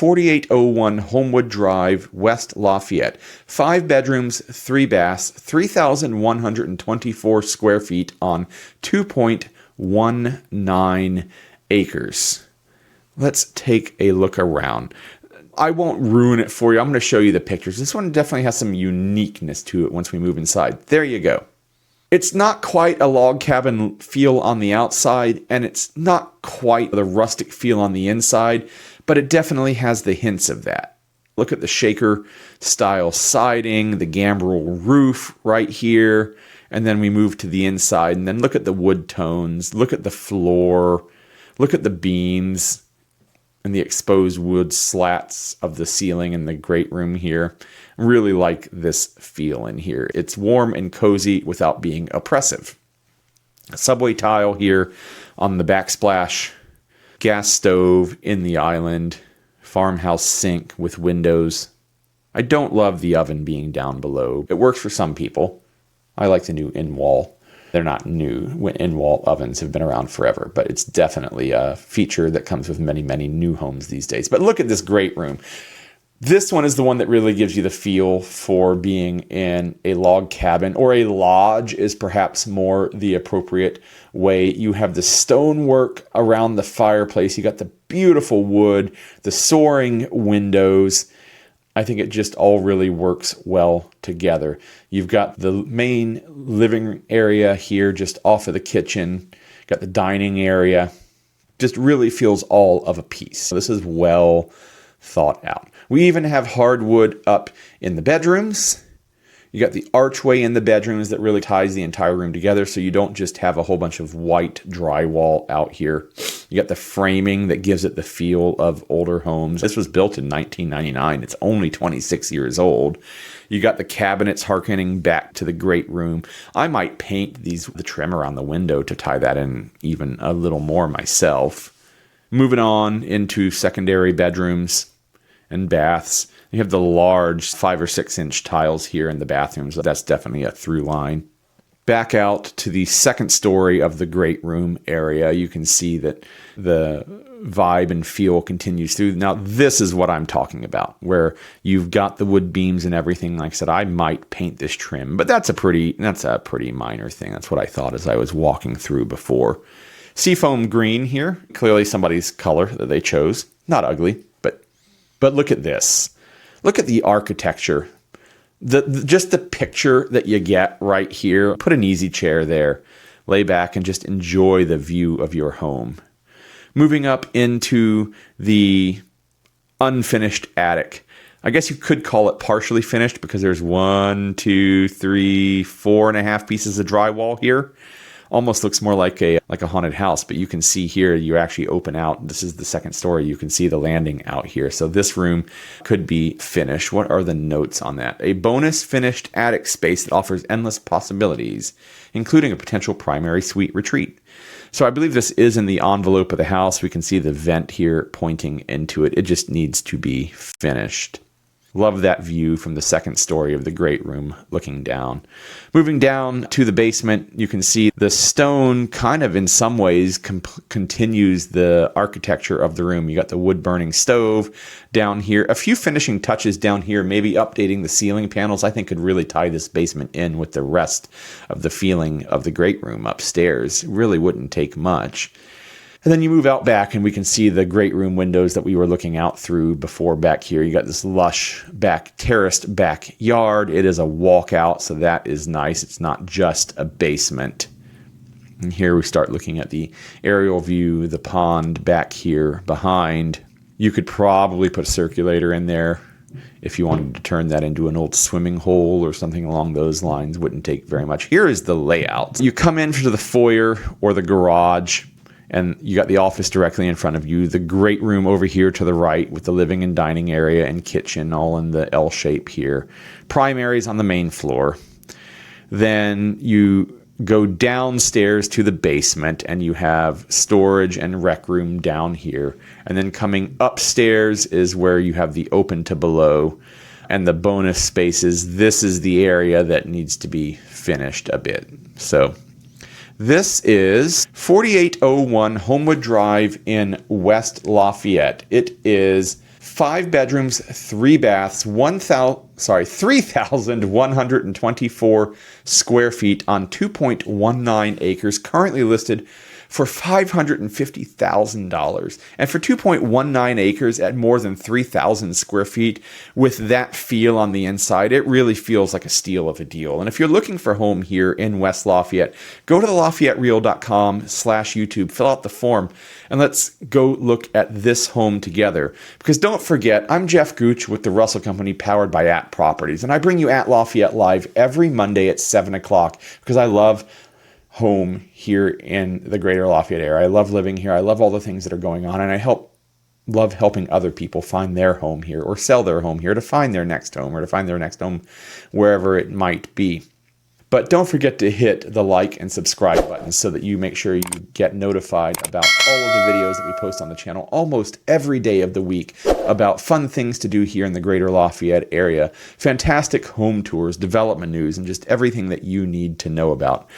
4801 Homewood Drive, West Lafayette. 5 bedrooms, 3 baths, 3,124 square feet on 2.19 acres. Let's take a look around. I won't ruin it for you. I'm going to show you the pictures. This one definitely has some uniqueness to it once we move inside. There you go. It's not quite a log cabin feel on the outside, and it's not quite the rustic feel on the inside, but it definitely has the hints of that. Look at the shaker style siding, the gambrel roof right here, and then we move to the inside, and then look at the wood tones, look at the floor, look at the beams, and the exposed wood slats of the ceiling in the great room here. Really like this feel in here. It's warm and cozy without being oppressive. A subway tile here on the backsplash. Gas stove in the island. Farmhouse sink with windows. I don't love the oven being down below. It works for some people. I like the new in-wall. They're not new. In-wall ovens have been around forever, but it's definitely a feature that comes with many, many new homes these days. But look at this great room. This one is the one that really gives you the feel for being in a log cabin, or a lodge is perhaps more the appropriate way. You have the stonework around the fireplace. You got the beautiful wood, the soaring windows. I think it just all really works well together. You've got the main living area here just off of the kitchen. Got the dining area. Just really feels all of a piece. So this is well thought out. We even have hardwood up in the bedrooms. You got the archway in the bedrooms that really ties the entire room together, so you don't just have a whole bunch of white drywall out here. You got the framing that gives it the feel of older homes. This was built in 1999. It's only 26 years old. You got the cabinets harkening back to the great room. I might paint the trim around the window to tie that in even a little more myself. Moving on into secondary bedrooms and baths. You have the large 5 or 6 inch tiles here in the bathrooms. That's definitely a through line. Back out to the second story of the great room area. You can see that the vibe and feel continues through. Now, this is what I'm talking about, where you've got the wood beams and everything. Like I said, I might paint this trim, but that's a pretty minor thing. That's what I thought as I was walking through before. Seafoam green here. Clearly somebody's color that they chose. Not ugly, but look at this. Look at the architecture. Just the picture that you get right here. Put an easy chair there. Lay back and just enjoy the view of your home. Moving up into the unfinished attic. I guess you could call it partially finished because there's 1, 2, 3, 4.5 pieces of drywall here. Almost looks more like a haunted house, but you can see here, you actually open out. This is the second story. You can see the landing out here. So this room could be finished. What are the notes on that? A bonus finished attic space that offers endless possibilities, including a potential primary suite retreat. So I believe this is in the envelope of the house. We can see the vent here pointing into it. It just needs to be finished. Love that view from the second story of the great room looking down. Moving down to the basement, you can see the stone kind of in some ways continues the architecture of the room. You got the wood burning stove down here. A few finishing touches down here, maybe updating the ceiling panels, I think could really tie this basement in with the rest of the feeling of the great room upstairs. It really wouldn't take much. And then you move out back and we can see the great room windows that we were looking out through before back here. You got this lush terraced backyard. It is a walkout, so that is nice. It's not just a basement. And here we start looking at the aerial view, the pond back here behind. You could probably put a circulator in there if you wanted to turn that into an old swimming hole or something along those lines. Wouldn't take very much. Here is the layout. You come into the foyer or the garage, and you got the office directly in front of you. The great room over here to the right with the living and dining area and kitchen all in the L shape here. Primaries on the main floor. Then you go downstairs to the basement and you have storage and rec room down here. And then coming upstairs is where you have the open to below and the bonus spaces. This is the area that needs to be finished a bit. So this is 4801 Homewood Drive in West Lafayette. It is 5 bedrooms, 3 baths, 3,124 square feet on 2.19 acres, currently listed for $550,000. And for 2.19 acres at more than 3,000 square feet, with that feel on the inside, it really feels like a steal of a deal. And if you're looking for a home here in West Lafayette, go to the LafayetteReal.com/YouTube, fill out the form, and let's go look at this home together. Because don't forget, I'm Geoff Gooch with the Russell Company, powered by At Properties, and I bring you At Lafayette Live every Monday at 7 o'clock because I love home here in the greater Lafayette area. I love living here. I love all the things that are going on, and I love helping other people find their home here or sell their home here, to find their next home or to find their next home wherever it might be. But don't forget to hit the like and subscribe buttons so that you make sure you get notified about all of the videos that we post on the channel almost every day of the week about fun things to do here in the greater Lafayette area, fantastic home tours, development news, and just everything that you need to know about.